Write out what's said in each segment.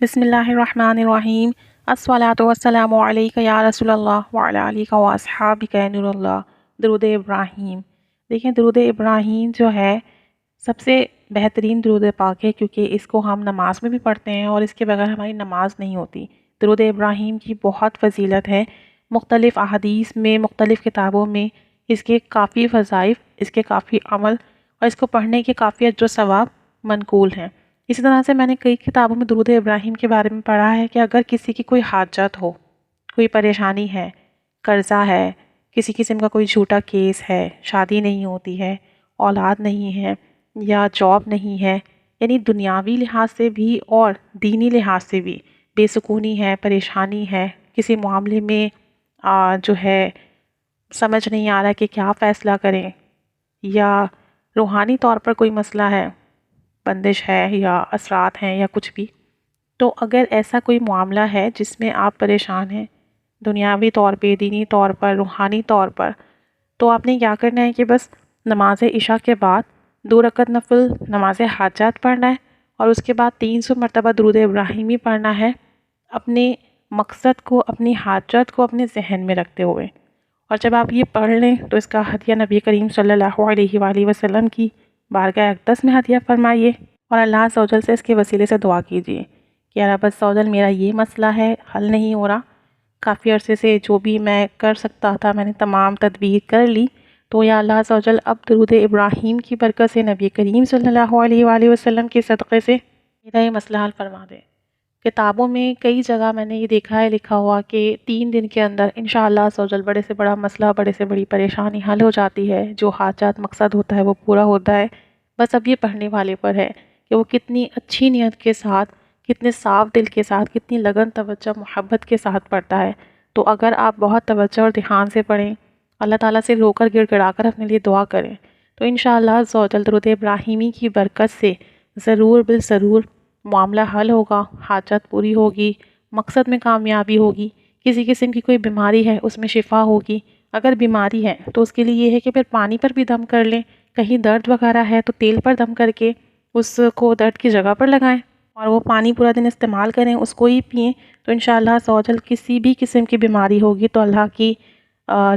بسم اللہ الرحمن الرحیم۔ الصلاۃ والسلام علیک یا رسول اللہ وعلی آلک و اصحابک نور اللہ۔ درود ابراہیم۔ دیکھیں، درود ابراہیم جو ہے سب سے بہترین درود پاک ہے، کیونکہ اس کو ہم نماز میں بھی پڑھتے ہیں اور اس کے بغیر ہماری نماز نہیں ہوتی۔ درود ابراہیم کی بہت فضیلت ہے، مختلف احادیث میں، مختلف کتابوں میں اس کے کافی وظائف، اس کے کافی عمل اور اس کو پڑھنے کے کافی اجر و ثواب منقول ہیں۔ اسی طرح سے میں نے کئی کتابوں میں درود ابراہیم کے بارے میں پڑھا ہے کہ اگر کسی کی کوئی حاجت ہو، کوئی پریشانی ہے، قرضہ ہے، کسی قسم کا کوئی جھوٹا کیس ہے، شادی نہیں ہوتی ہے، اولاد نہیں ہے یا جاب نہیں ہے، یعنی دنیاوی لحاظ سے بھی اور دینی لحاظ سے بھی بے سکونی ہے، پریشانی ہے، کسی معاملے میں جو ہے سمجھ نہیں آ رہا کہ کیا فیصلہ کریں، یا روحانی طور پر کوئی مسئلہ ہے، بندش ہے یا اثرات ہیں یا کچھ بھی، تو اگر ایسا کوئی معاملہ ہے جس میں آپ پریشان ہیں دنیاوی طور پہ، دینی طور پر، روحانی طور پر، تو آپ نے کیا کرنا ہے کہ بس نماز عشاء کے بعد 2 رکعت نفل نماز حاجات پڑھنا ہے اور اس کے بعد 300 مرتبہ درود ابراہیمی پڑھنا ہے، اپنے مقصد کو، اپنی حاجت کو اپنے ذہن میں رکھتے ہوئے۔ اور جب آپ یہ پڑھ لیں تو اس کا ہدیہ نبی کریم صلی اللہ علیہ وآلہ وسلم کی بارگاہ اقدس میں ہدیہ فرمائیے اور اللہ عز و جل سے اس کے وسیلے سے دعا کیجیے کہ یا رب عز و جل، میرا یہ مسئلہ ہے، حل نہیں ہو رہا، کافی عرصے سے جو بھی میں کر سکتا تھا میں نے تمام تدبیر کر لی، تو یا اللہ عز و جل اب درود ابراہیم کی برکت سے، نبی کریم صلی اللہ علیہ وآلہ وسلم کے صدقے سے میرا یہ مسئلہ حل فرما دے۔ کتابوں میں کئی جگہ میں نے یہ دیکھا ہے لکھا ہوا کہ 3 دن کے اندر انشاءاللہ عز و جل بڑے سے بڑا مسئلہ، بڑے سے بڑی پریشانی حل ہو جاتی ہے، جو حاجات مقصد ہوتا ہے وہ پورا ہوتا ہے۔ بس اب یہ پڑھنے والے پر ہے کہ وہ کتنی اچھی نیت کے ساتھ، کتنے صاف دل کے ساتھ، کتنی لگن، توجہ، محبت کے ساتھ پڑھتا ہے۔ تو اگر آپ بہت توجہ اور دھیان سے پڑھیں، اللہ تعالیٰ سے رو کر گڑ گڑا کر اپنے لیے دعا کریں، تو انشاءاللہ عز و جل درود ابراہیمی کی برکت سے ضرور بالضرور معاملہ حل ہوگا، حاجت پوری ہوگی، مقصد میں کامیابی ہوگی، کسی قسم کی کوئی بیماری ہے اس میں شفا ہوگی۔ اگر بیماری ہے تو اس کے لیے یہ ہے کہ پھر پانی پر بھی دم کر لیں، کہیں درد وغیرہ ہے تو تیل پر دم کر کے اس کو درد کی جگہ پر لگائیں اور وہ پانی پورا دن استعمال کریں، اس کو ہی پئیں، تو انشاءاللہ عز و جل کسی بھی قسم کی بیماری ہوگی تو اللہ کی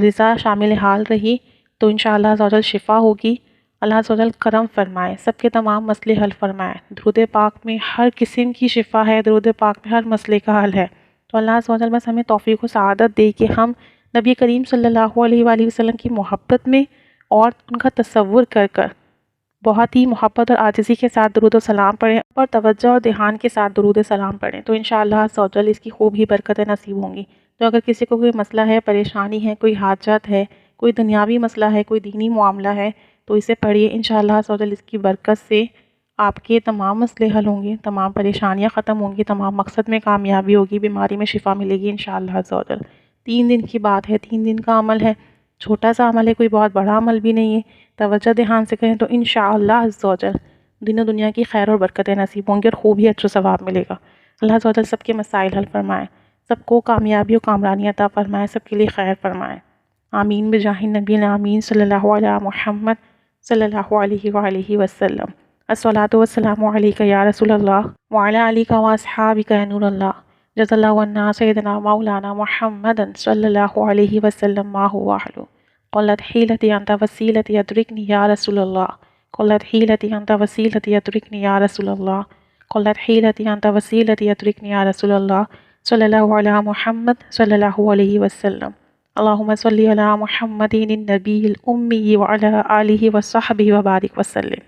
رضا شامل حال رہی تو انشاءاللہ عز و جل شفا ہوگی۔ اللہ عز و جل کرم فرمائے، سب کے تمام مسئلے حل فرمائے۔ درود پاک میں ہر قسم کی شفا ہے، درود پاک میں ہر مسئلے کا حل ہے، تو اللہ عز و جل بس ہمیں توفیق و سعادت دے کہ ہم نبی کریم صلی اللہ علیہ وآلہ وسلم کی محبت میں اور ان کا تصور کر کر بہت ہی محبت اور عاجزی کے ساتھ درود و سلام پڑھیں اور توجہ اور دھیان کے ساتھ درود و سلام پڑھیں، تو انشاءاللہ عز و جل اس کی خوب ہی برکتیں نصیب ہوں گی۔ تو اگر کسی کو کوئی مسئلہ ہے، پریشانی ہے، کوئی حاجت ہے، کوئی دنیاوی مسئلہ ہے، کوئی دینی معاملہ ہے، تو اسے پڑھیے، انشاءاللہ عز و جل اس کی برکت سے آپ کے تمام مسئلے حل ہوں گے، تمام پریشانیاں ختم ہوں گی، تمام مقصد میں کامیابی ہوگی، بیماری میں شفا ملے گی انشاءاللہ عز و جل۔ 3 دن کی بات ہے، 3 دن کا عمل ہے، چھوٹا سا عمل ہے، کوئی بہت بڑا عمل بھی نہیں ہے، توجہ دھیان سے کریں تو انشاءاللہ عز و جل دین و دنیا کی خیر اور برکتیں نصیب ہوں گی اور خوب ہی اجر و ثواب ملے گا۔ اللہ عز و جل سب کے مسائل حل فرمائے، سب کو کامیابی و کامرانی عطا فرمائے، سب کے لیے خیر فرمائے، آمین بجاہ نبی الامین صلی اللہ علیہ محمد صلی اللہ علیہ وآلہ وسلم۔ الصلاۃ والسلام علیک یا رسول اللہ وعلی آلک و اصحابک نور اللہ۔ جزا اللہ عنا سیدنا مولانا محمد صلی اللہ علیہ وسلم ما هو اہلہ۔ قلت حیلتی انت وسیلتی ادرکنی یا رسول اللہ، قلت حیلتی انت وسیلتی ادرکنی یا رسول اللہ، قلت حیلتی انت وسیلتی ادرکنی یا رسول اللہ، صلی اللہ علیہ محمد صلی اللہ علیہ وسلم۔ اللہم صلی علی محمد النبی الامی وعلی آلہ وصحبہ وبارک وسلم۔